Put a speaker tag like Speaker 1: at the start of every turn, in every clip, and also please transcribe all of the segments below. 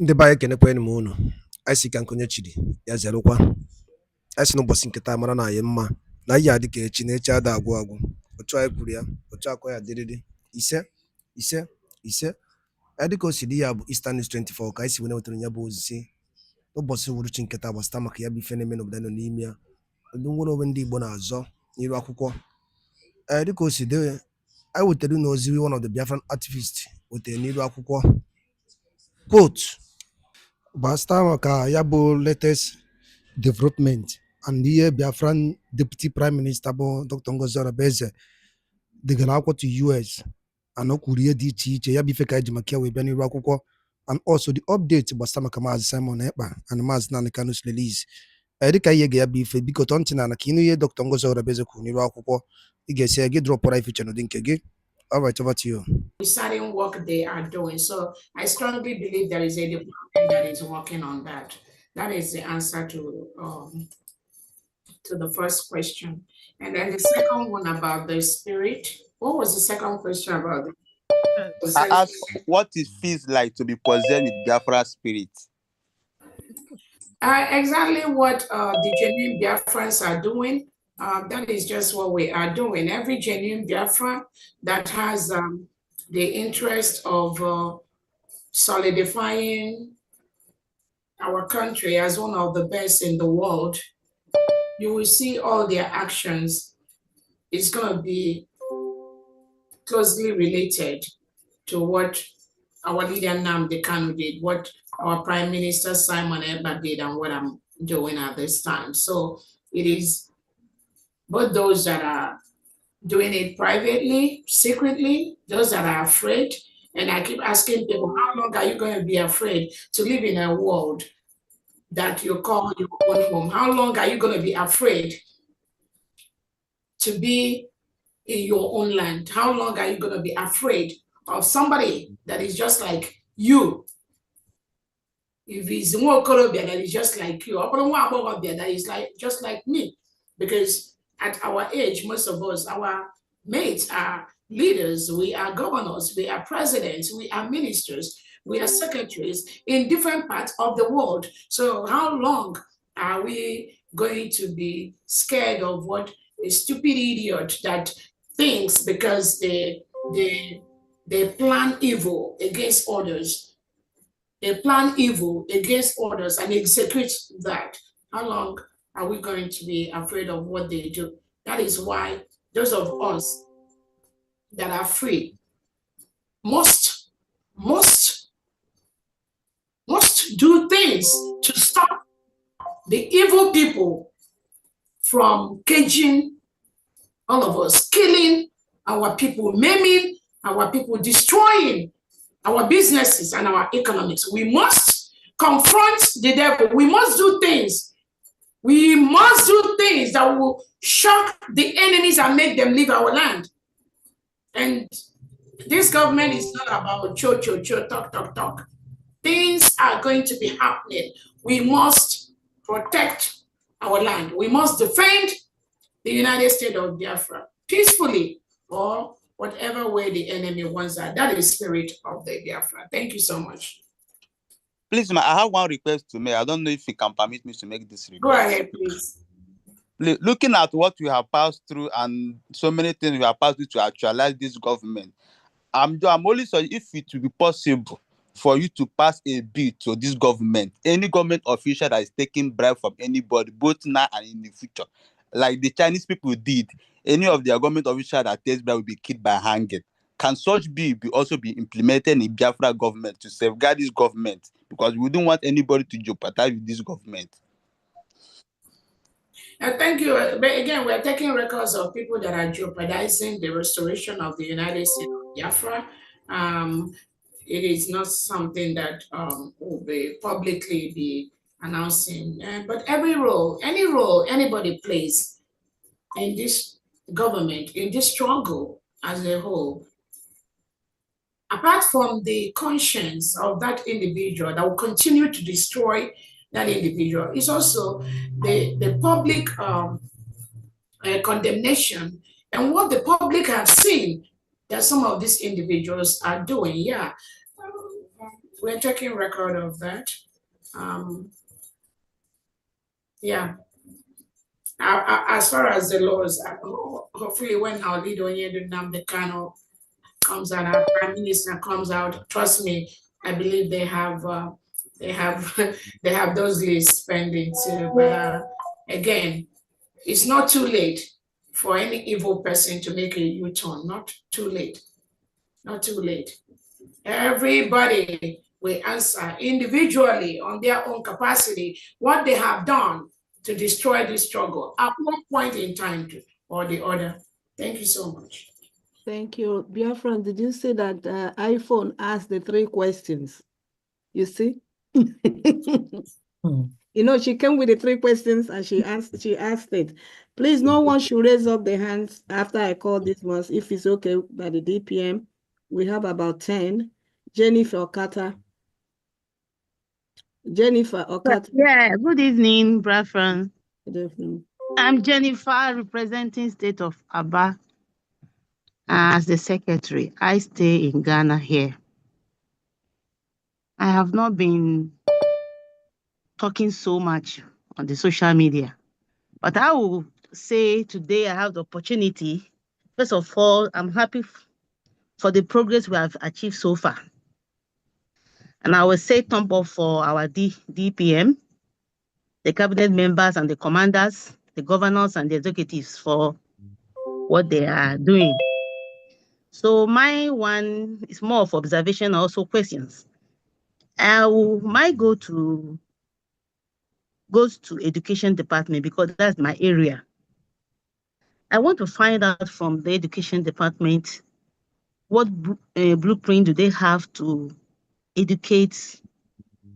Speaker 1: Ndị be anyị kenekwanụ m unu. Anyị sị ka nkonye chiri ya zerụkwa. Anyị sị n'ụbọchị nketa mara na anyị mma na ihe adị ka echi na echi ada agwụ agwụ. Otu anyị kwuru ya, otu akọ ya dịrịrị. Ise ise ise. Anyị dịka o si dị ya bụ Eastern News 24 ka anyị si wee wetara ya bụ ozizi n'ụbọchị uhuruchi nketa gbasata maka ya bụ ife na-eme n'obodo nọ n'ime ya. Ndị nwere onwe ndị Igbo na-azọ n'iru akwụkwọ. Dịka o si dị, anyị wetara unu ozi one of the Biafran activists wetara n'iru akwụkwọ. Quote, gbasata maka ya bụ latest development and ihe Biafran Deputy Prime Minister bụ Dr. Ngozi Orebeze degara akwụkwọ to US and o kwuru ihe dị iche iche ya bụ ife ka anyị ji maka ya wee bịa n'iru akwụkwọ, and also the update gbasata maka Maazị Simon Ekpa and Maazị Nnamdi Kanu's release. Dịka ihe ga ya bụ ife, biko tọ ntị na ka ịnụ ihe Dr. Ngozi Orebeze kwuru n'iru akwụkwọ, ị ga-esi gị drọpụra ife n'ụdị nke gị. All right, over to you.
Speaker 2: Deciding what they are doing. So I strongly believe there is a department that is working on that. That is the answer to the first question. And then the second one about the spirit. What was the second question about?
Speaker 3: I asked what it feels like to be possessed with Biafra spirit.
Speaker 2: Exactly what the genuine Biafrans are doing. That is just what we are doing. Every genuine Biafra that has the interest of solidifying our country as one of the best in the world, you will see all their actions is going to be closely related to what our leader Nnamdi Kanu did, what our Prime Minister Simon Ekpa did, and what I'm doing at this time. So it is both those that are doing it privately, secretly, those that are afraid. And I keep asking people, how long are you going to be afraid to live in a world that you call your own home? How long are you going to be afraid to be in your own land? How long are you going to be afraid of somebody that is just like you? If he's more Colombia that is just like you, or that is like just like me, because at our age, most of us, our mates are leaders, we are governors, we are presidents, we are ministers, we are secretaries in different parts of the world. So how long are we going to be scared of what a stupid idiot that thinks because they plan evil against others, they plan evil against others and execute that? How long are we going to be afraid of what they do? That is why those of us that are free must do things to stop the evil people from caging all of us, killing our people, maiming our people, destroying our businesses and our economics. We must confront the devil. We must do things. We must do things that will shock the enemies and make them leave our land. And this government is not about cho, talk. Things are going to be happening. We must protect our land. We must defend the United States of Biafra peacefully, or whatever way the enemy wants that. That is the spirit of the Biafra. Thank you so much.
Speaker 3: Please, I have one request to make. I don't know if you can permit me to make this request.
Speaker 2: Go ahead, please.
Speaker 3: Looking at what we have passed through and so many things we have passed through to actualize this government, I'm only sorry if it will be possible for you to pass a bill to this government, any government official that is taking bribe from anybody, both now and in the future, like the Chinese people did. Any of their government officials that takes bribe will be killed by hanging. Can such bill also be implemented in Biafra government to safeguard this government? Because we don't want anybody to jeopardize with this government.
Speaker 2: Thank you. But again, we're taking records of people that are jeopardizing the restoration of the United States of Biafra. It is not something that will be publicly be announcing. But any role anybody plays in this government, in this struggle as a whole, apart from the conscience of that individual that will continue to destroy that individual, is also the public condemnation and what the public have seen that some of these individuals are doing. Yeah, we're taking record of that. Yeah. As far as the laws, hopefully when our leader Nnamdi Kanu comes out, our prime minister comes out, trust me, I believe they have they have those lists pending too. But again, it's not too late for any evil person to make a U-turn. Not too late. Not too late. Everybody will answer individually on their own capacity what they have done to destroy this struggle at one point in time or the other. Thank you so much.
Speaker 4: Thank you. Biafra, did you see that iPhone asked the 3 questions? You see? You know, she came with the 3 questions and she asked it. Please, no one should raise up their hands after I call this ones, if it's okay by the DPM. We have about 10. Jennifer Okata.
Speaker 5: Yeah, good evening, Bafra.
Speaker 4: Good evening.
Speaker 5: I'm Jennifer, representing State of Aba as the secretary. I stay in Ghana here. I have not been talking so much on the social media, but I will say today I have the opportunity. First of all, I'm happy for the progress we have achieved so far. And I will say thumb up for our DPM, the cabinet members and the commanders, the governors and the executives for what they are doing. So my one is more of observation, also questions. My goes to education department because that's my area. I want to find out from the education department what blueprint do they have to educate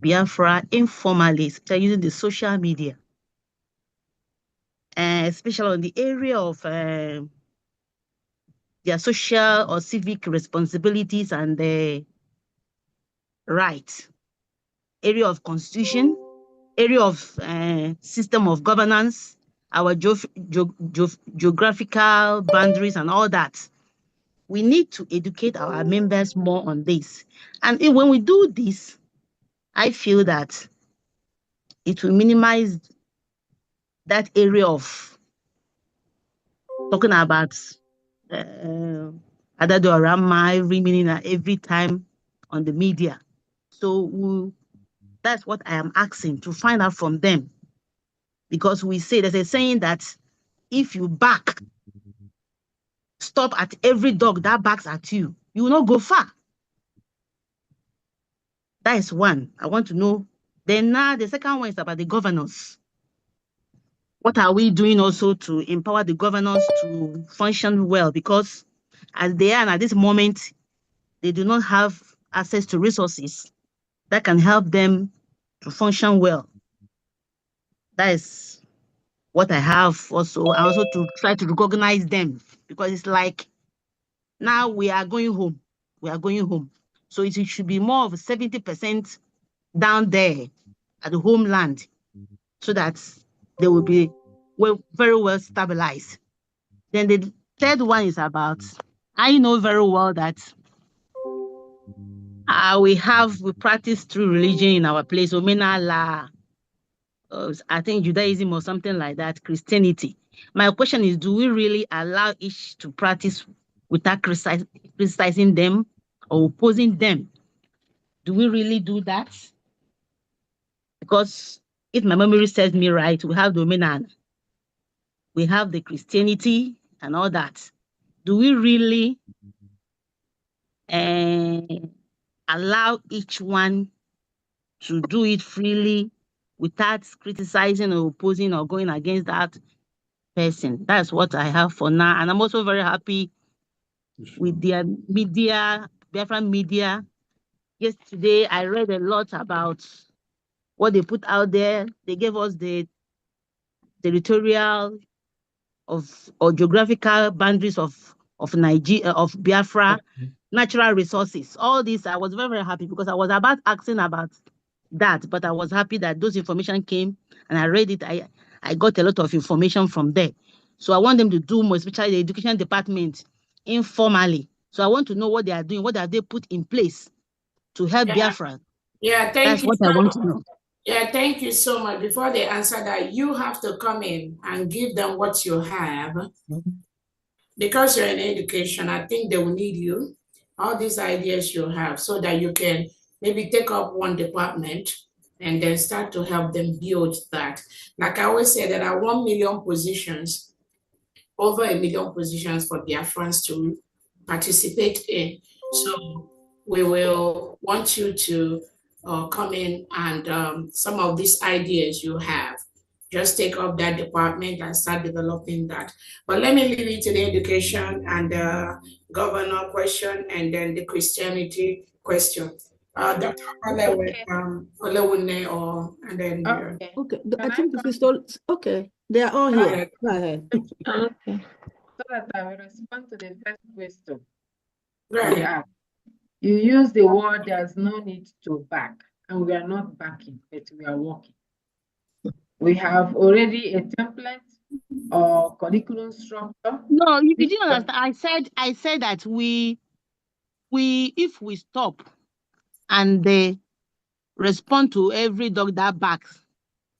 Speaker 5: Biafra informally, especially using the social media, especially on the area of their social or civic responsibilities and the rights, area of constitution, area of system of governance, our geographical boundaries and all that. We need to educate our members more on this. And when we do this, I feel that it will minimize that area of talking about Adadorama every minute, every time on the media. So that's what I am asking to find out from them. Because we say, there's a saying that if you bark, stop at every dog that barks at you, you will not go far. That is one. I want to know. Then now the second one is about the governors. What are we doing also to empower the governors to function well? Because as they are at this moment, they do not have access to resources that can help them to function well. That is what I have also. I also to try to recognize them because it's like now we are going home. We are going home. So it should be more of 70% down there at the homeland so that they will be very well stabilized. Then the third one is about, I know very well that we practice true religion in our place. Omena I think Judaism or something like that, Christianity. My question is, do we really allow each to practice without criticizing them or opposing them? Do we really do that? Because if my memory serves me right, we have the Omenan, we have the Christianity and all that. Do we really allow each one to do it freely without criticizing or opposing or going against that person? That's what I have for now. And I'm also very happy with their media, Biafra media. Yesterday, I read a lot about what they put out there. They gave us the territorial or geographical boundaries of Nigeria, of Biafra, natural resources. All this, I was very, very happy because I was about asking about that, but I was happy that those information came and I read it. I got a lot of information from there. So I want them to do more, especially the education department, informally. So I want to know what they are doing, what have they put in place to help Biafra
Speaker 2: Yeah, thank
Speaker 5: That's
Speaker 2: you
Speaker 5: what
Speaker 2: so
Speaker 5: I want to
Speaker 2: much.
Speaker 5: know.
Speaker 2: Yeah, thank you so much. Before they answer that, you have to come in and give them what you have. Because you're in education, I think they will need you, all these ideas you have, so that you can maybe take up one department and then start to help them build that. Like I always say, there are 1 million positions, over 1 million positions for Biafrans to participate in. So we will want you to come in and some of these ideas you have, just take up that department and start developing that. But let me leave it to the education and the governor question and then the Christianity question. Dr. Olewune or and then
Speaker 6: Okay.
Speaker 4: Okay,
Speaker 6: Can
Speaker 4: I think this
Speaker 6: come?
Speaker 4: is all, okay. They are all
Speaker 2: go
Speaker 4: here.
Speaker 2: ahead.
Speaker 4: Go ahead.
Speaker 6: Okay. So that I will respond to the first question
Speaker 2: Go
Speaker 6: you
Speaker 2: ahead.
Speaker 6: asked. You use the word there's no need to back, and we are not backing, but we are working. We have already a template or curriculum structure.
Speaker 5: No, you didn't understand. I said that we if we stop and they respond to every dog that barks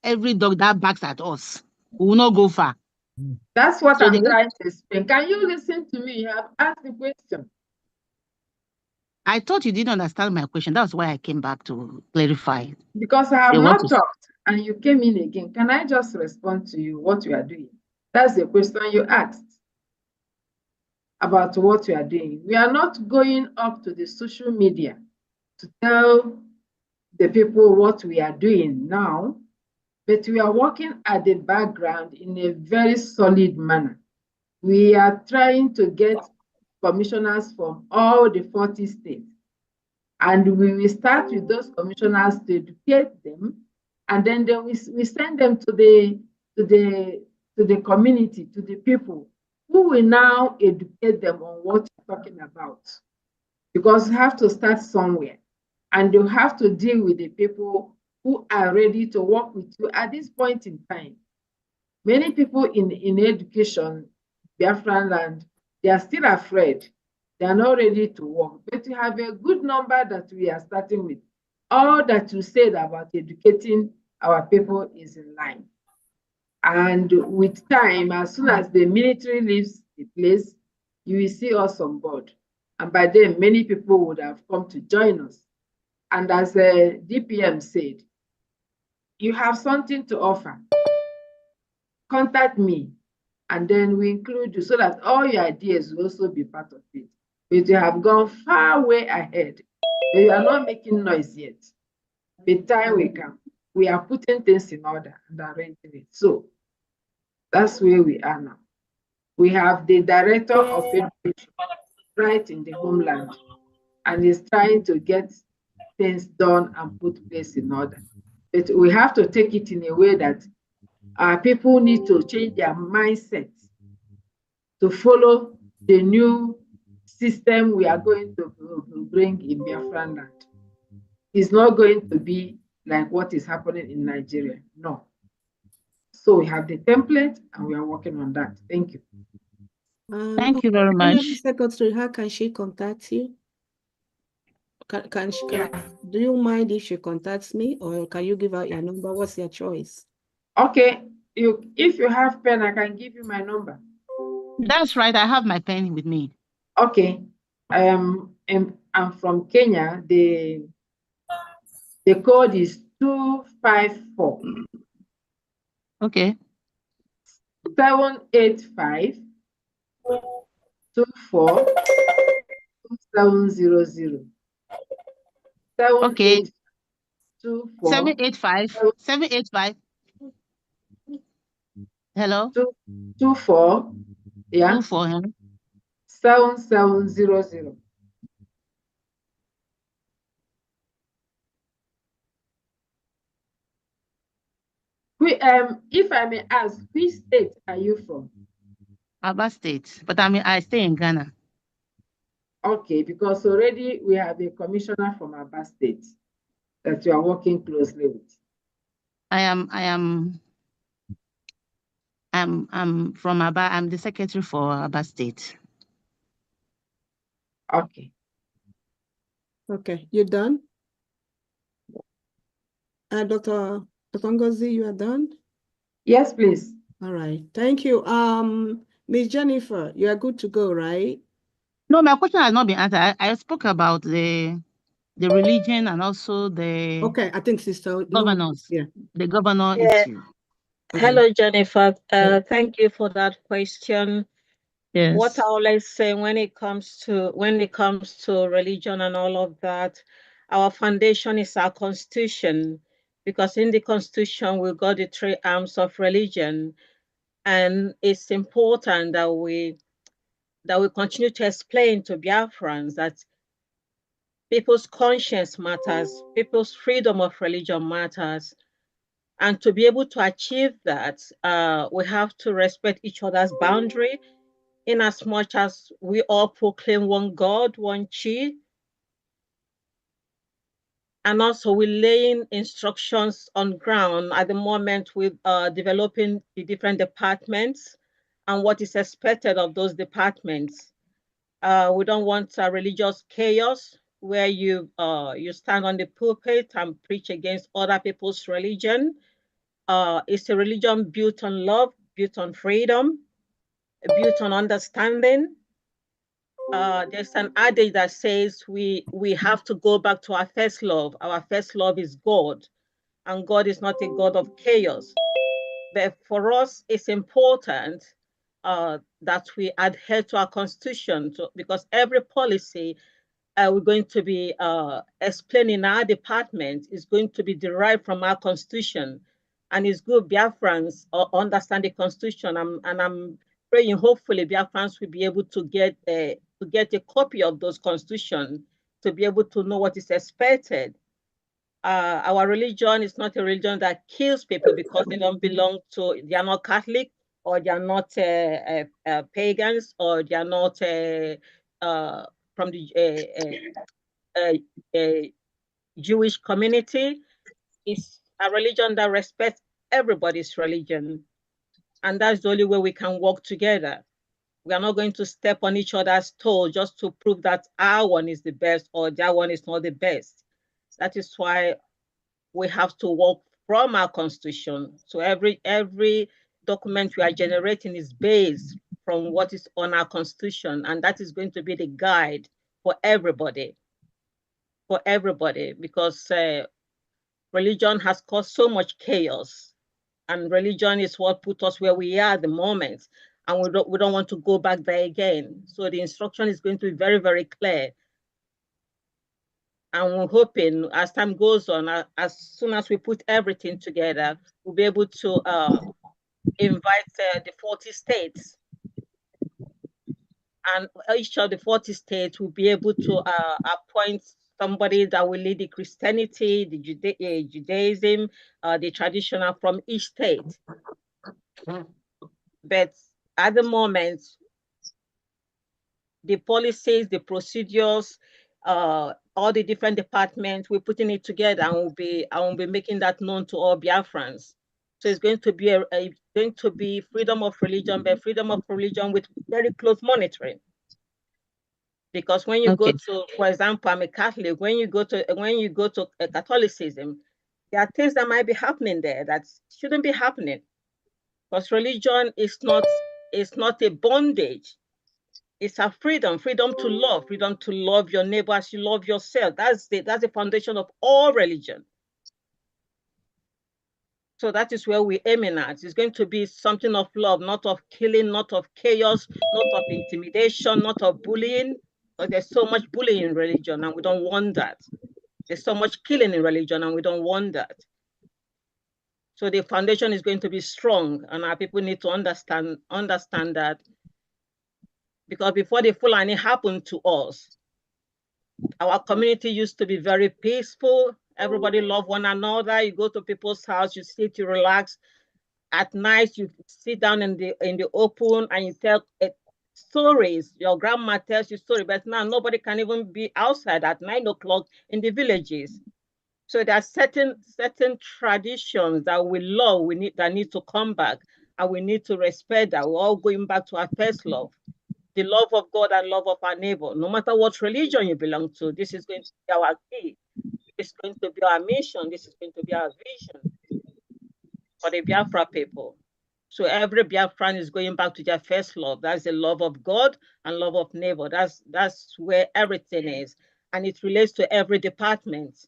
Speaker 5: at us, we will not go far.
Speaker 6: That's what
Speaker 5: So
Speaker 6: I'm
Speaker 5: they
Speaker 6: trying to explain. Can you listen to me? You have asked the question.
Speaker 5: I thought you didn't understand my question. That's why I came back to clarify.
Speaker 6: Because I have
Speaker 5: They want
Speaker 6: not
Speaker 5: to.
Speaker 6: talked and you came in again. Can I just respond to you what you are doing? That's the question you asked about what you are doing. We are not going up to the social media to tell the people what we are doing now, but we are working at the background in a very solid manner. We are trying to get commissioners from all the 40 states. And we will start with those commissioners to educate them, and then we send them to the community, to the people, who will now educate them on what you're talking about. Because you have to start somewhere, and you have to deal with the people who are ready to work with you at this point in time. Many people in education, Biafran land, they are still afraid. They are not ready to work. But we have a good number that we are starting with. All that you said about educating our people is in line. And with time, as soon as the military leaves the place, you will see us on board. And by then, many people would have come to join us. And as the DPM said, you have something to offer, contact me, and then we include you so that all your ideas will also be part of it. But you have gone far way ahead. But you are not making noise yet. The time we come, we are putting things in order and arranging it. So that's where we are now. We have the director of education right in the homeland, and is trying to get things done and put place in order. But we have to take it in a way that our people need to change their mindset to follow the new system we are going to bring in Biafran land. It's not going to be like what is happening in Nigeria. No. So we have the template and we are working on that. Thank you.
Speaker 5: Thank you very much.
Speaker 4: Secretary, how can she contact you? Can she?
Speaker 2: Yeah.
Speaker 4: Do you mind if she contacts me, or can you give out your number? What's your choice?
Speaker 6: Okay, if you have pen, I can give you my number.
Speaker 5: That's right. I have my pen with me.
Speaker 6: Okay. I'm from Kenya. The code is 254.
Speaker 5: Okay.
Speaker 6: 785 24 2700.
Speaker 5: Okay.
Speaker 6: 785
Speaker 5: 785. Hello.
Speaker 6: 24, yeah,
Speaker 5: 24.
Speaker 6: 7700. If I may ask, which state are you from?
Speaker 5: Aba State, but I stay in Ghana.
Speaker 6: Okay, because already we have a commissioner from Aba State that you are working closely with.
Speaker 5: I'm from Aba. I'm the secretary for Aba State.
Speaker 6: Okay.
Speaker 4: Okay, you done? Dr. Ngozi, you are done?
Speaker 6: Yes, please.
Speaker 4: All right. Thank you. Ms. Jennifer, you are good to go, right?
Speaker 5: No, my question has not been answered. I spoke about the religion and also the
Speaker 4: Okay, I think Sister
Speaker 5: governors,
Speaker 4: yeah.
Speaker 5: the governor
Speaker 7: Yeah.
Speaker 5: issue.
Speaker 4: Okay.
Speaker 7: Hello, Jennifer. Thank you for that question. What
Speaker 5: Yes.
Speaker 7: I always say when it comes to religion and all of that, our foundation is our constitution, because in the constitution we got the three arms of religion, and it's important that we continue to explain to Biafrans that people's conscience matters, people's freedom of religion matters. And to be able to achieve that, we have to respect each other's boundary, in as much as we all proclaim one God, one chi. And also we're laying instructions on ground at the moment with developing the different departments and what is expected of those departments. We don't want religious chaos where you stand on the pulpit and preach against other people's religion. It's a religion built on love, built on freedom, built on understanding. There's an adage that says we have to go back to our first love. Our first love is God, and God is not a God of chaos. But for us, it's important that we adhere to our constitution, because every policy we're going to be explaining our department is going to be derived from our constitution. And it's good Biafrans understand the constitution. And I'm praying hopefully Biafrans will be able to get a copy of those constitution to be able to know what is expected. Our religion is not a religion that kills people because they don't belong to, they are not Catholic, or they are not pagans, or they are not from the Jewish community. Is a religion that respects everybody's religion. And that's the only way we can work together. We are not going to step on each other's toes just to prove that our one is the best or their one is not the best. That is why we have to work from our constitution. So every document we are generating is based from what is on our constitution, and that is going to be the guide for everybody. Because religion has caused so much chaos, and religion is what put us where we are at the moment, and we don't want to go back there again. So the instruction is going to be very, very clear. And we're hoping as time goes on, as soon as we put everything together, we'll be able to invite the 40 states. And each of the 40 states will be able to appoint somebody that will lead the Christianity, the Judaism, the traditional from each state. But at the moment, the policies, the procedures, all the different departments, we're putting it together, and we'll be making that known to all Biafrans. So it's going to be freedom of religion, but freedom of religion with very close monitoring. Because when you go to, for example, I'm a Catholic. When you go to Catholicism, there are things that might be happening there that shouldn't be happening. Because religion is not a bondage. It's a freedom to love your neighbor as you love yourself. That's the foundation of all religion. So that is where we're aiming at. It's going to be something of love, not of killing, not of chaos, not of intimidation, not of bullying. But there's so much bullying in religion, and we don't want that. There's so much killing in religion, and we don't want that. So the foundation is going to be strong, and our people need to understand that. Because before the Fulani happened to us, our community used to be very peaceful. Everybody loved one another. You go to people's house, you sit, you relax. At night, you sit down in the open and you tell stories. Your grandma tells you stories, but now nobody can even be outside at 9 o'clock in the villages. So there are certain traditions that we love, that need to come back, and we need to respect that. We're all going back to our first love, the love of God and love of our neighbor. No matter what religion you belong to, this is going to be our key. It's going to be our mission. This is going to be our vision for the Biafra people. So every Biafran is going back to their first love. That's the love of God and love of neighbor. That's where everything is. And it relates to every department.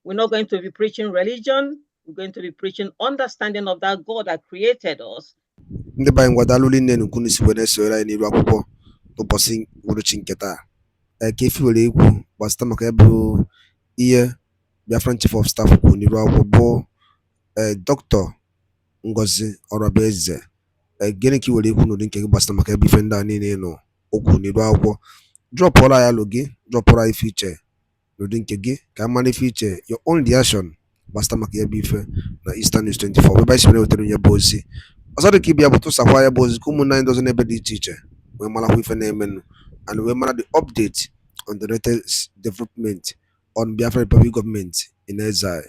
Speaker 7: We're not going to be preaching religion. We're going to be preaching understanding of that God that created us.
Speaker 1: Ndị be anyị ngwadalụ nne nnukwu n'isi wee na-esonyere anyị n'iru akwụkwọ n'ụbọchị uhuruchi nke taa. Ka efi were ekwu gbasịta maka ya bụ ihe Biafran Chief of Staff kwuru n'iru akwụkwọ bụ Dr. Ngozi Orabieze. Gịnị ka i were ekwu n'ụdị nke gị gbasịta maka ebe ife ndị a niile nọ okwu n'iru akwụkwọ? Drọpụọra ya alụ gị, drọpụọra ife iche n'ụdị nke gị ka a mara ife iche, your own reaction gbasịta maka ya bụ ife na Eastern News 24 ebe anyị si were wetara onye bụ ozi. Ọzọ dị ka ibe ya bụ tụsakwa ya bụ ozi ka ụmụnne anyị dozi n'ebe dị iche iche wee marakwa ife na-emenụ and wee mara the update on the latest development on Biafra Republic government in exile.